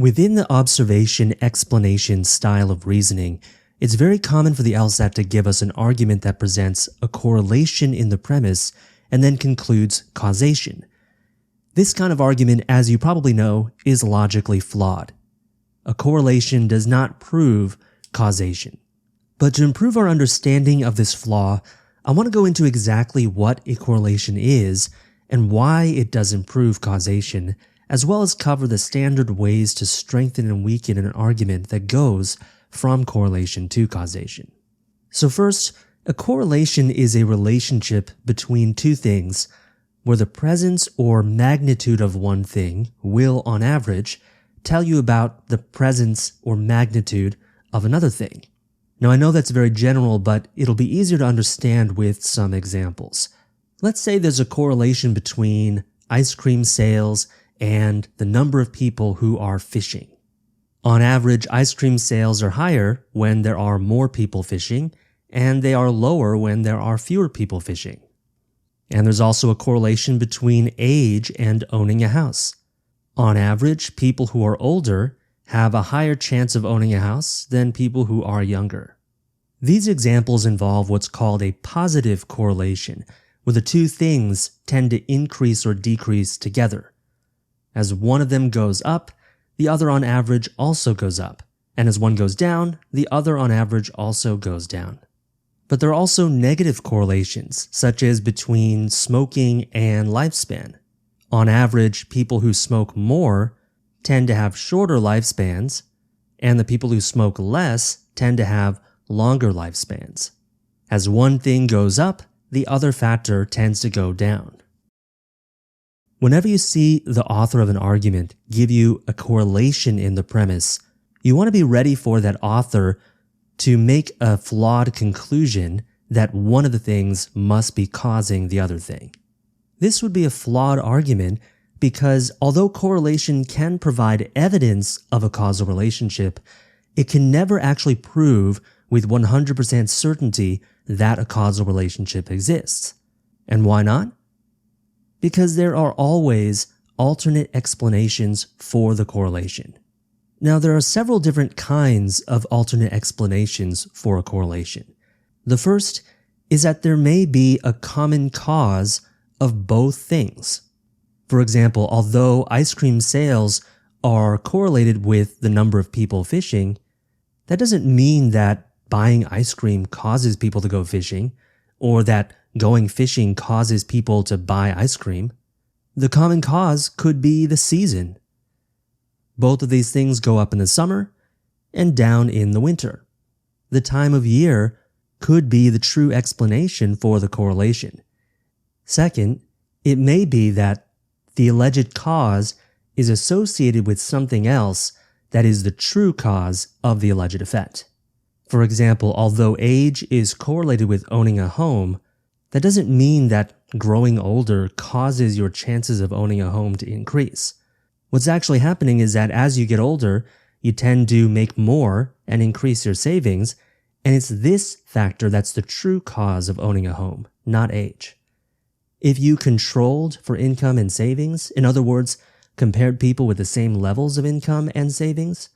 Within the observation-explanation style of reasoning, it's very common for the LSAT to give us an argument that presents a correlation in the premise and then concludes causation. This kind of argument, as you probably know, is logically flawed. A correlation does not prove causation. But to improve our understanding of this flaw, I want to go into exactly what a correlation is and why it doesn't prove causation, as well as cover the standard ways to strengthen and weaken an argument that goes from correlation to causation. So first, a correlation is a relationship between two things where the presence or magnitude of one thing will, on average, tell you about the presence or magnitude of another thing. Now I know that's very general, but it'll be easier to understand with some examples. Let's say there's a correlation between ice cream sales and the number of people who are fishing. On average, ice cream sales are higher when there are more people fishing, and they are lower when there are fewer people fishing. And there's also a correlation between age and owning a house. On average, people who are older have a higher chance of owning a house than people who are younger. These examples involve what's called a positive correlation, where the two things tend to increase or decrease together. As one of them goes up, the other on average also goes up, and as one goes down, the other on average also goes down. But there are also negative correlations, such as between smoking and lifespan. On average, people who smoke more tend to have shorter lifespans, and the people who smoke less tend to have longer lifespans. As one thing goes up, the other factor tends to go down. Whenever you see the author of an argument give you a correlation in the premise, you want to be ready for that author to make a flawed conclusion that one of the things must be causing the other thing. This would be a flawed argument because although correlation can provide evidence of a causal relationship, it can never actually prove with 100% certainty that a causal relationship exists. And why not? Because there are always alternate explanations for the correlation. Now, there are several different kinds of alternate explanations for a correlation. The first is that there may be a common cause of both things. For example, although ice cream sales are correlated with the number of people fishing, that doesn't mean that buying ice cream causes people to go fishing, or that going fishing causes people to buy ice cream. The common cause could be the season. Both of these things go up in the summer and down in the winter. The time of year could be the true explanation for the correlation. Second, it may be that the alleged cause is associated with something else that is the true cause of the alleged effect. For example, although age is correlated with owning a home, that doesn't mean that growing older causes your chances of owning a home to increase. What's actually happening is that as you get older, you tend to make more and increase your savings, and it's this factor that's the true cause of owning a home, not age. If you controlled for income and savings, in other words, compared people with the same levels of income and savings,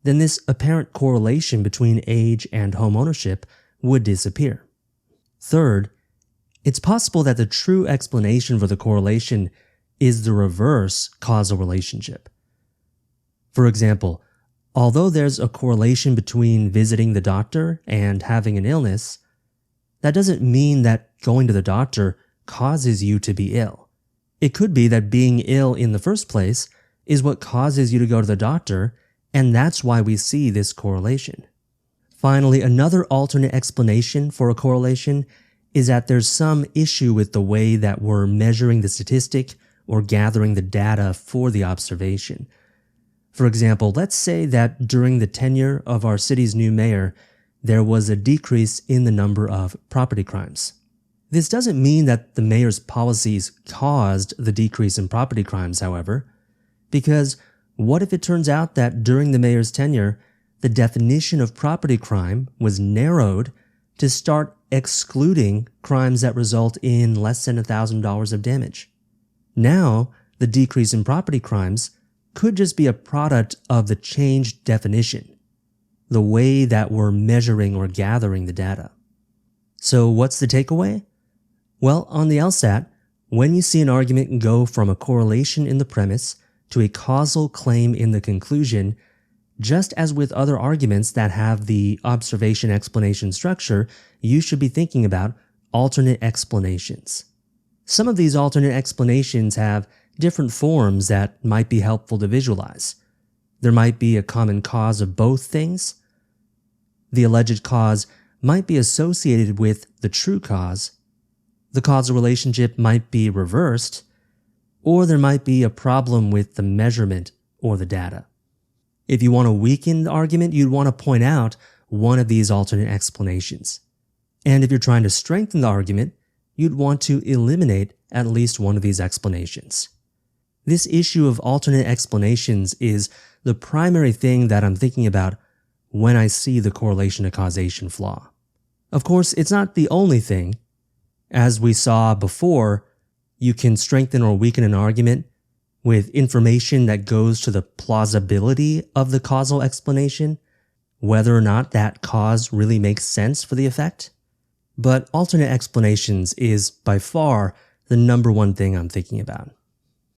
then this apparent correlation between age and home ownership would disappear. Third, it's possible that the true explanation for the correlation is the reverse causal relationship. For example, although there's a correlation between visiting the doctor and having an illness, that doesn't mean that going to the doctor causes you to be ill. It could be that being ill in the first place is what causes you to go to the doctor, and that's why we see this correlation. Finally, another alternate explanation for a correlation is that there's some issue with the way that we're measuring the statistic or gathering the data for the observation. For example, let's say that during the tenure of our city's new mayor, there was a decrease in the number of property crimes. This doesn't mean that the mayor's policies caused the decrease in property crimes, however, because what if it turns out that during the mayor's tenure, the definition of property crime was narrowed to start excluding crimes that result in less than $1,000 of damage? Now, the decrease in property crimes could just be a product of the changed definition, the way that we're measuring or gathering the data. So what's the takeaway? Well, on the LSAT, when you see an argument go from a correlation in the premise to a causal claim in the conclusion, just as with other arguments that have the observation-explanation structure, you should be thinking about alternate explanations. Some of these alternate explanations have different forms that might be helpful to visualize. There might be a common cause of both things. The alleged cause might be associated with the true cause. The causal relationship might be reversed, or there might be a problem with the measurement or the data. If you want to weaken the argument, you'd want to point out one of these alternate explanations. And if you're trying to strengthen the argument, you'd want to eliminate at least one of these explanations. This issue of alternate explanations is the primary thing that I'm thinking about when I see the correlation to causation flaw. Of course, it's not the only thing. As we saw before, you can strengthen or weaken an argument with information that goes to the plausibility of the causal explanation, whether or not that cause really makes sense for the effect. But alternate explanations is by far the number one thing I'm thinking about.